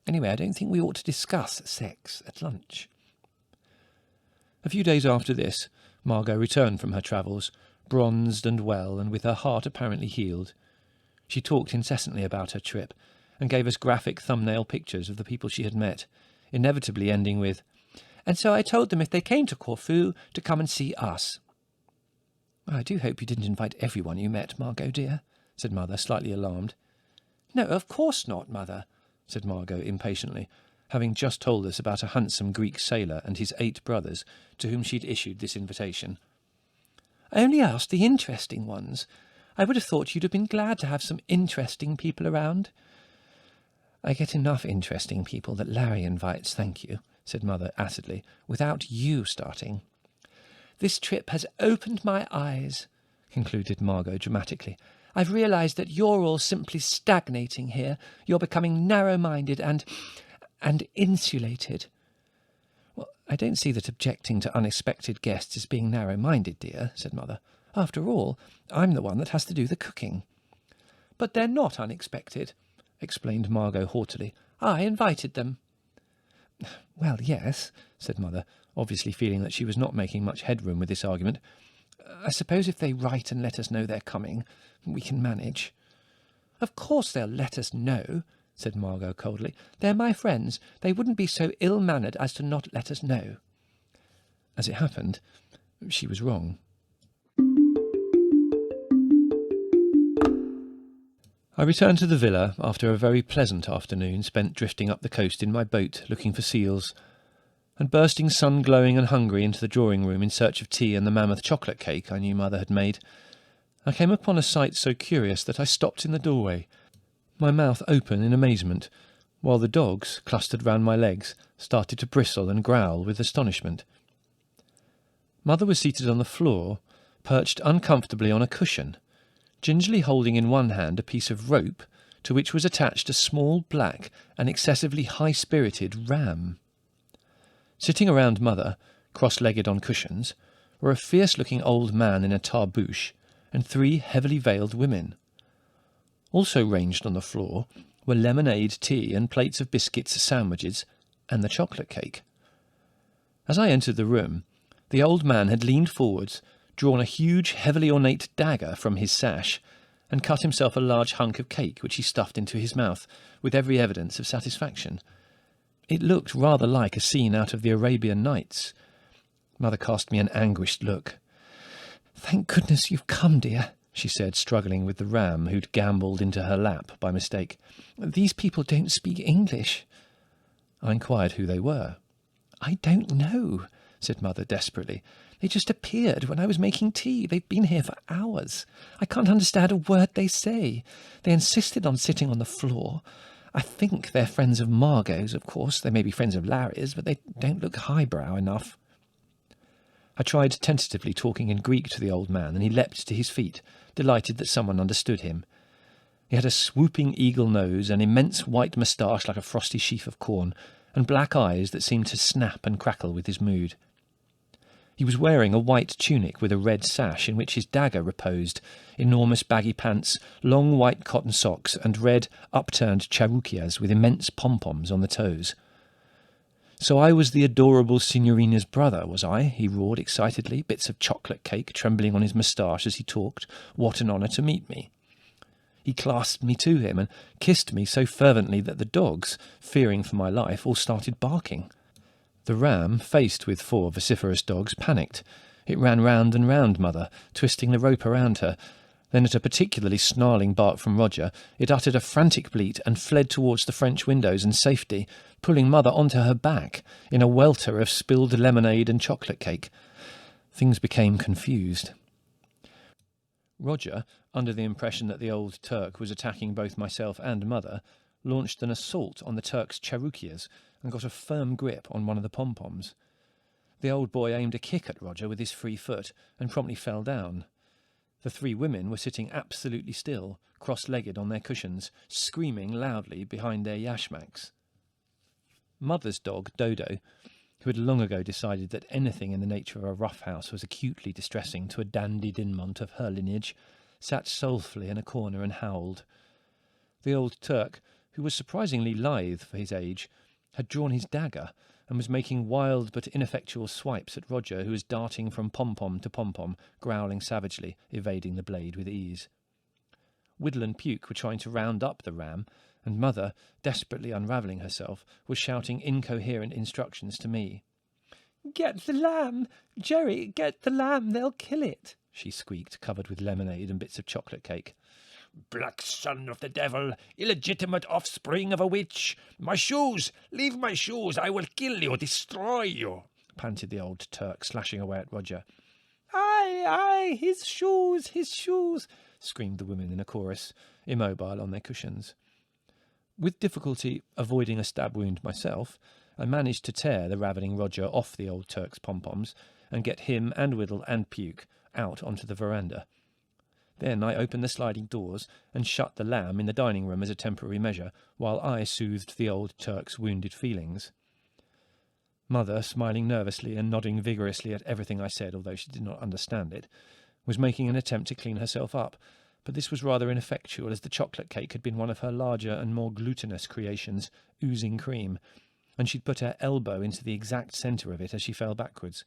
"Anyway, I don't think we ought to discuss sex at lunch." A few days after this, Margot returned from her travels, bronzed and well, and with her heart apparently healed. She talked incessantly about her trip, and gave us graphic thumbnail pictures of the people she had met, inevitably ending with, "And so I told them if they came to Corfu to come and see us." "I do hope you didn't invite everyone you met, Margot dear," said Mother, slightly alarmed. "No, of course not, Mother," said Margot impatiently, having just told us about a handsome Greek sailor and his 8 brothers to whom she'd issued this invitation. "I only asked the interesting ones. I would have thought you'd have been glad to have some interesting people around." "I get enough interesting people that Larry invites, thank you," said Mother acidly, "without you starting." "This trip has opened my eyes," concluded Margot dramatically. "I've realised that you're all simply stagnating here. You're becoming narrow-minded and insulated." "Well, I don't see that objecting to unexpected guests is being narrow-minded, dear, said Mother. After all, I'm the one that has to do the cooking. But they're not unexpected, explained Margot haughtily. I invited them. Well, yes, said Mother, obviously feeling that she was not making much headroom with this argument. I suppose if they write and let us know they're coming, we can manage. Of course they'll let us know, said Margot coldly. They're my friends. They wouldn't be so ill-mannered as to not let us know. As it happened, she was wrong. I returned to the villa after a very pleasant afternoon spent drifting up the coast in my boat looking for seals, and bursting sun-glowing and hungry into the drawing-room in search of tea and the mammoth chocolate cake I knew Mother had made, I came upon a sight so curious that I stopped in the doorway, my mouth open in amazement, while the dogs, clustered round my legs, started to bristle and growl with astonishment. Mother was seated on the floor, perched uncomfortably on a cushion, gingerly holding in one hand a piece of rope to which was attached a small, black, and excessively high-spirited ram. Sitting around Mother, cross-legged on cushions, were a fierce-looking old man in a tarbouche and 3 heavily veiled women. Also ranged on the floor were lemonade, tea, and plates of biscuits, sandwiches, and the chocolate cake. As I entered the room, the old man had leaned forwards, drawn a huge, heavily ornate dagger from his sash, and cut himself a large hunk of cake which he stuffed into his mouth, with every evidence of satisfaction. It looked rather like a scene out of the Arabian Nights. Mother cast me an anguished look. "Thank goodness you've come, dear," she said, struggling with the ram who'd gambolled into her lap by mistake. "These people don't speak English." I inquired who they were. "I don't know," said Mother desperately. "They just appeared when I was making tea. They've been here for hours. I can't understand a word they say. They insisted on sitting on the floor. I think they're friends of Margot's, of course. They may be friends of Larry's, but they don't look highbrow enough." I tried tentatively talking in Greek to the old man, and he leapt to his feet, delighted that someone understood him. He had a swooping eagle nose, an immense white moustache like a frosty sheaf of corn, and black eyes that seemed to snap and crackle with his mood. He was wearing a white tunic with a red sash in which his dagger reposed, enormous baggy pants, long white cotton socks, and red, upturned charoukias with immense pom-poms on the toes. "So I was the adorable signorina's brother, was I?" he roared excitedly, bits of chocolate cake trembling on his moustache as he talked. "What an honour to meet me." He clasped me to him and kissed me so fervently that the dogs, fearing for my life, all started barking. The ram, faced with 4 vociferous dogs, panicked. It ran round and round Mother, twisting the rope around her. Then, at a particularly snarling bark from Roger, it uttered a frantic bleat and fled towards the French windows and safety, pulling Mother onto her back, in a welter of spilled lemonade and chocolate cake. Things became confused. Roger, under the impression that the old Turk was attacking both myself and Mother, launched an assault on the Turk's charoukias and got a firm grip on one of the pom-poms. The old boy aimed a kick at Roger with his free foot and promptly fell down. The 3 women were sitting absolutely still, cross-legged on their cushions, screaming loudly behind their yashmaks. Mother's dog, Dodo, who had long ago decided that anything in the nature of a rough house was acutely distressing to a dandy Dinmont of her lineage, sat soulfully in a corner and howled. The old Turk, who was surprisingly lithe for his age, had drawn his dagger and was making wild but ineffectual swipes at Roger, who was darting from pom-pom to pom-pom, growling savagely, evading the blade with ease. Whittle and Puke were trying to round up the ram, and Mother, desperately unravelling herself, was shouting incoherent instructions to me. "Get the lamb! Jerry, get the lamb! They'll kill it!" she squeaked, covered with lemonade and bits of chocolate cake. "Black son of the devil, illegitimate offspring of a witch! My shoes! Leave my shoes! I will kill you, destroy you!" panted the old Turk, slashing away at Roger. "Aye, aye, his shoes, his shoes!" screamed the women in a chorus, immobile on their cushions. With difficulty, avoiding a stab wound myself, I managed to tear the ravening Roger off the old Turk's pom-poms and get him and Whittle and Puke out onto the veranda. Then I opened the sliding doors and shut the lamb in the dining room as a temporary measure, while I soothed the old Turk's wounded feelings. Mother, smiling nervously and nodding vigorously at everything I said, although she did not understand it, was making an attempt to clean herself up, but this was rather ineffectual, as the chocolate cake had been one of her larger and more glutinous creations, oozing cream, and she'd put her elbow into the exact centre of it as she fell backwards.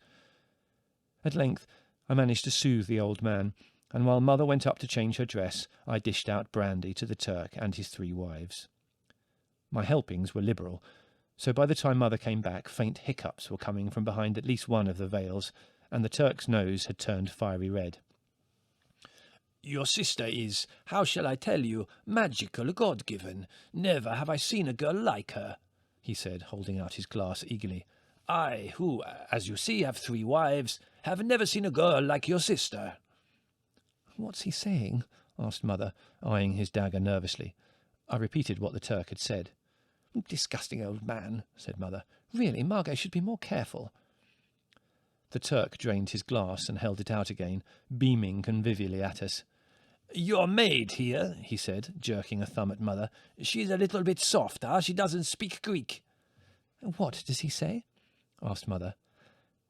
At length I managed to soothe the old man, and while Mother went up to change her dress, I dished out brandy to the Turk and his 3 wives. My helpings were liberal, so by the time Mother came back, faint hiccups were coming from behind at least one of the veils, and the Turk's nose had turned fiery red. Your sister is, how shall I tell you, magical, God-given. Never have I seen a girl like her, he said, holding out his glass eagerly. I, who, as you see, have 3 wives, have never seen a girl like your sister. What's he saying? Asked Mother, eyeing his dagger nervously. I repeated what the Turk had said. Disgusting old man, said Mother. Really, Margot should be more careful. The Turk drained his glass and held it out again, beaming convivially at us. Your maid here, he said, jerking a thumb at Mother. She's a little bit soft, She doesn't speak Greek. What does he say? Asked Mother.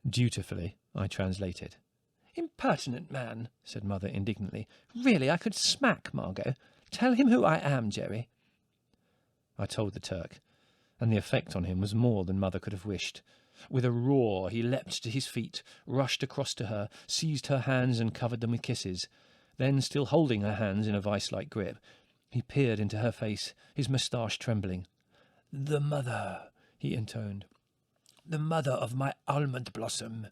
Dutifully, I translated. Impertinent man, said Mother indignantly. Really, I could smack Margot. Tell him who I am, Jerry. I told the Turk, and the effect on him was more than Mother could have wished. With a roar, he leapt to his feet, rushed across to her, seized her hands and covered them with kisses. Then, still holding her hands in a vice-like grip, he peered into her face, his moustache trembling. The mother, he intoned. The mother of my almond blossom.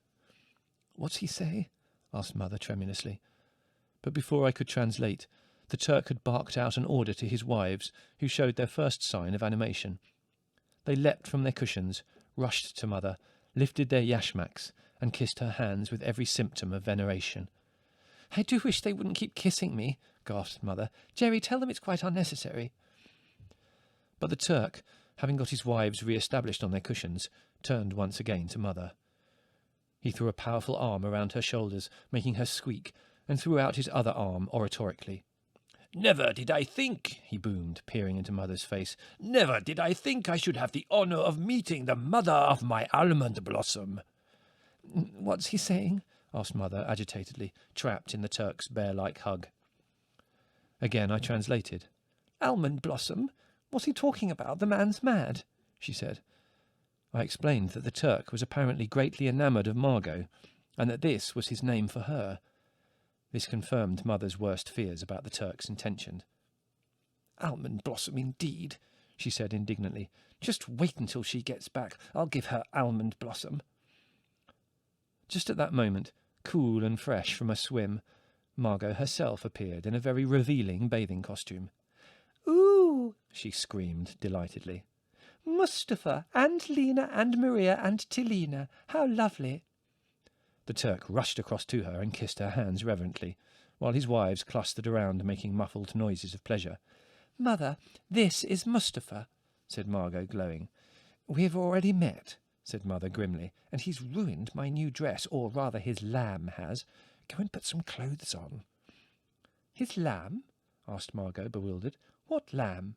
What's he say? Asked Mother tremulously. But before I could translate, the Turk had barked out an order to his wives, who showed their first sign of animation. They leapt from their cushions, rushed to Mother, lifted their yashmaks, and kissed her hands with every symptom of veneration. I do wish they wouldn't keep kissing me, gasped Mother. Jerry, tell them it's quite unnecessary. But the Turk, having got his wives re-established on their cushions, turned once again to Mother. He threw a powerful arm around her shoulders, making her squeak, and threw out his other arm oratorically. Never did I think, he boomed, peering into Mother's face, never did I think I should have the honour of meeting the mother of my almond blossom. What's he saying? Asked Mother agitatedly, trapped in the Turk's bear-like hug. Again I translated. Almond blossom? What's he talking about? The man's mad, she said. I explained that the Turk was apparently greatly enamoured of Margot, and that this was his name for her. This confirmed Mother's worst fears about the Turk's intention. Almond blossom, indeed, she said indignantly. Just wait until she gets back. I'll give her almond blossom. Just at that moment, cool and fresh from a swim, Margot herself appeared in a very revealing bathing costume. Ooh, she screamed delightedly. Mustafa, and Lena, and Maria, and Tilina. How lovely. The Turk rushed across to her and kissed her hands reverently, while his wives clustered around making muffled noises of pleasure. Mother, this is Mustafa, said Margot, glowing. We've already met, said Mother grimly, and he's ruined my new dress, or rather his lamb has. Go and put some clothes on. His lamb? Asked Margot, bewildered. What lamb?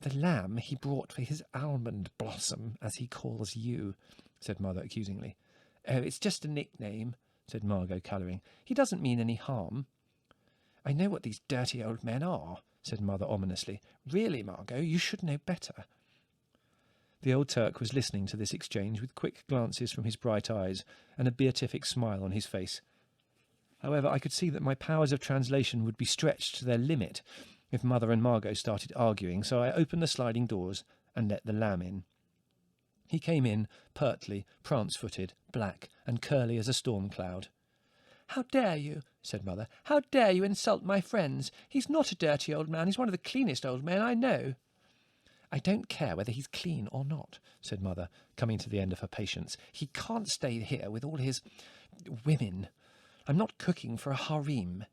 The lamb he brought for his almond blossom, as he calls you, said Mother accusingly. Oh, it's just a nickname, said Margot, colouring. He doesn't mean any harm. I know what these dirty old men are, said Mother ominously. Really, Margot, you should know better. The old Turk was listening to this exchange with quick glances from his bright eyes and a beatific smile on his face. However, I could see that my powers of translation would be stretched to their limit if Mother and Margot started arguing, so I opened the sliding doors and let the lamb in. He came in, pertly, prance-footed, black, and curly as a storm cloud. How dare you, said Mother. How dare you insult my friends? He's not a dirty old man. He's one of the cleanest old men I know. I don't care whether he's clean or not, said Mother, coming to the end of her patience. He can't stay here with all his women. I'm not cooking for a harem.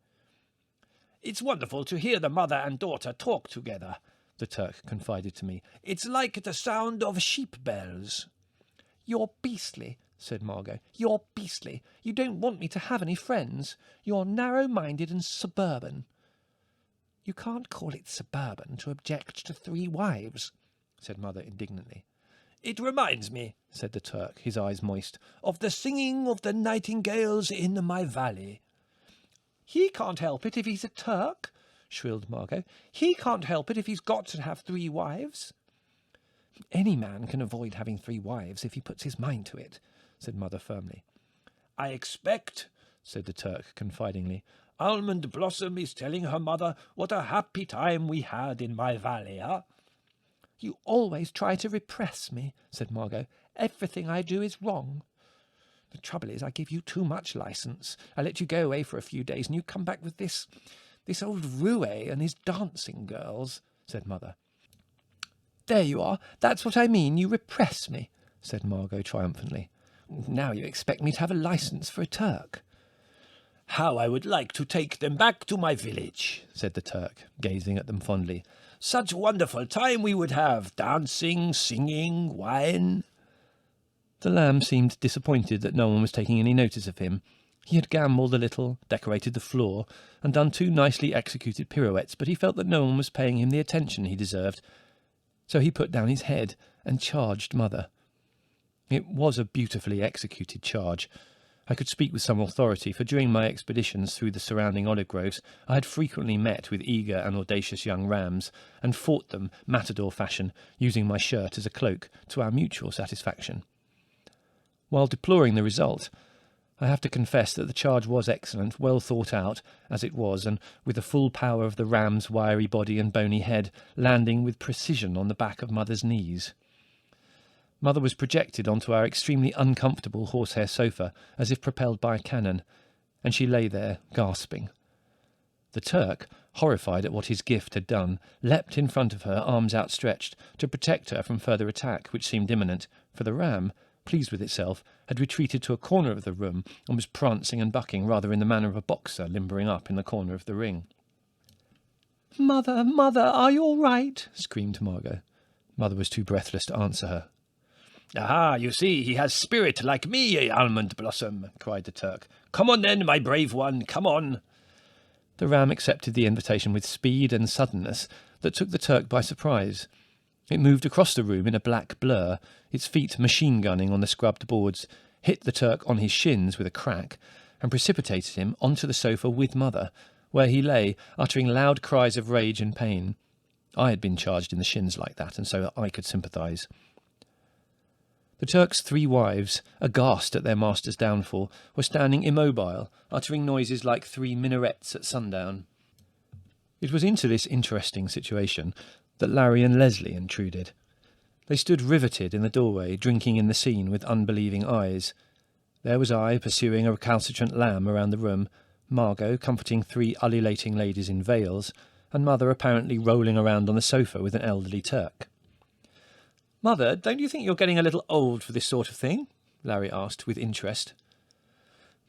It's wonderful to hear the mother and daughter talk together, the Turk confided to me. It's like the sound of sheep bells. You're beastly, said Margot. You're beastly. You don't want me to have any friends. You're narrow-minded and suburban. You can't call it suburban to object to 3 wives, said Mother indignantly. It reminds me, said the Turk, his eyes moist, of the singing of the nightingales in my valley. He can't help it if he's a Turk, shrilled Margot. He can't help it if he's got to have 3 wives. Any man can avoid having 3 wives if he puts his mind to it, said Mother firmly. I expect, said the Turk confidingly, Almond Blossom is telling her mother what a happy time we had in my valley, huh? You always try to repress me, said Margot. Everything I do is wrong. The trouble is I give you too much licence. I let you go away for a few days and you come back with this old roué and his dancing girls, said Mother. There you are. That's what I mean. You repress me, said Margot triumphantly. Now you expect me to have a licence for a Turk. How I would like to take them back to my village, said the Turk, gazing at them fondly. Such wonderful time we would have, dancing, singing, wine. The lamb seemed disappointed that no one was taking any notice of him. He had gambled a little, decorated the floor, and done 2 nicely executed pirouettes, but he felt that no one was paying him the attention he deserved. So he put down his head and charged Mother. It was a beautifully executed charge. I could speak with some authority, for during my expeditions through the surrounding olive groves I had frequently met with eager and audacious young rams, and fought them, matador fashion, using my shirt as a cloak, to our mutual satisfaction. While deploring the result, I have to confess that the charge was excellent, well thought out, as it was, and with the full power of the ram's wiry body and bony head, landing with precision on the back of Mother's knees. Mother was projected onto our extremely uncomfortable horsehair sofa, as if propelled by a cannon, and she lay there, gasping. The Turk, horrified at what his gift had done, leapt in front of her, arms outstretched, to protect her from further attack, which seemed imminent, for the ram, pleased with itself, had retreated to a corner of the room and was prancing and bucking rather in the manner of a boxer limbering up in the corner of the ring. Mother, Mother, are you all right? Screamed Margot. Mother was too breathless to answer her. Ah, you see, he has spirit like me, Almond Blossom, cried the Turk. Come on then, my brave one, come on. The ram accepted the invitation with speed and suddenness that took the Turk by surprise. It moved across the room in a black blur, its feet machine-gunning on the scrubbed boards, hit the Turk on his shins with a crack, and precipitated him onto the sofa with Mother, where he lay, uttering loud cries of rage and pain. I had been charged in the shins like that, and so I could sympathise. The Turk's 3 wives, aghast at their master's downfall, were standing immobile, uttering noises like 3 minarets at sundown. It was into this interesting situation that Larry and Leslie intruded. They stood riveted in the doorway, drinking in the scene with unbelieving eyes. There was I, pursuing a recalcitrant lamb around the room, Margot comforting 3 ululating ladies in veils, and Mother apparently rolling around on the sofa with an elderly Turk. Mother, don't you think you're getting a little old for this sort of thing? Larry asked with interest.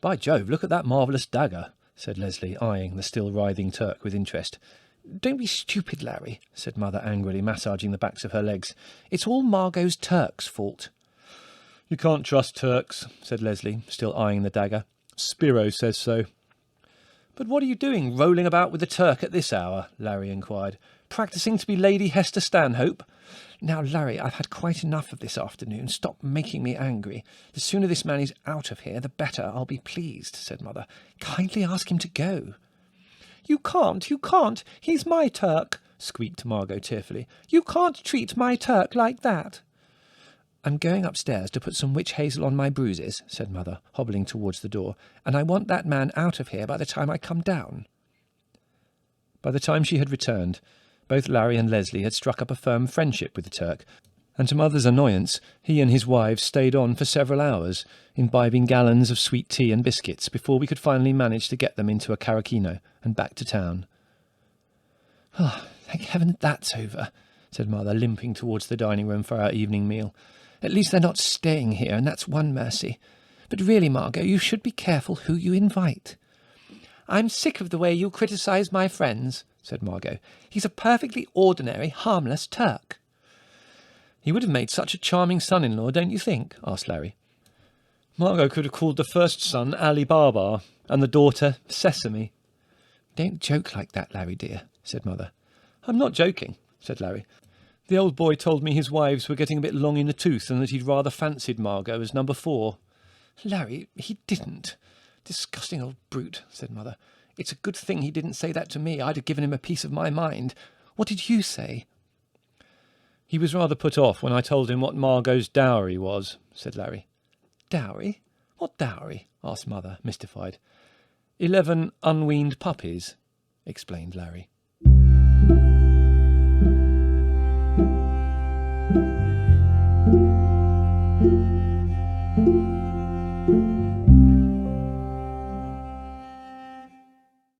By Jove, look at that marvellous dagger, said Leslie, eyeing the still writhing Turk with interest. Don't be stupid, Larry, said Mother angrily, massaging the backs of her legs. It's all Margot's Turk's fault. You can't trust Turks, said Leslie, still eyeing the dagger. Spiro says so. But what are you doing, rolling about with the Turk at this hour? Larry inquired. Practising to be Lady Hester Stanhope? Now, Larry, I've had quite enough of this afternoon. Stop making me angry. The sooner this man is out of here, the better I'll be pleased, said Mother. Kindly ask him to go. You can't. He's my Turk, squeaked Margot tearfully. You can't treat my Turk like that. I'm going upstairs to put some witch hazel on my bruises, said Mother, hobbling towards the door, and I want that man out of here by the time I come down. By the time she had returned, both Larry and Leslie had struck up a firm friendship with the Turk, and to Mother's annoyance, he and his wives stayed on for several hours, imbibing gallons of sweet tea and biscuits before we could finally manage to get them into a caracchino and back to town. Oh, thank heaven that's over, said Mother, limping towards the dining room for our evening meal. At least they're not staying here, and that's one mercy. But really, Margot, you should be careful who you invite. I'm sick of the way you criticise my friends, said Margot. He's a perfectly ordinary, harmless Turk. He would have made such a charming son-in-law, don't you think? Asked Larry. Margot could have called the first son Ali Baba, and the daughter Sesame. Don't joke like that, Larry dear, said Mother. I'm not joking, said Larry. The old boy told me his wives were getting a bit long in the tooth and that he'd rather fancied Margot as number 4. Larry, he didn't. Disgusting old brute, said Mother. It's a good thing he didn't say that to me. I'd have given him a piece of my mind. What did you say? He was rather put off when I told him what Margot's dowry was, said Larry. Dowry? What dowry? Asked Mother, mystified. 11 unweaned puppies, explained Larry.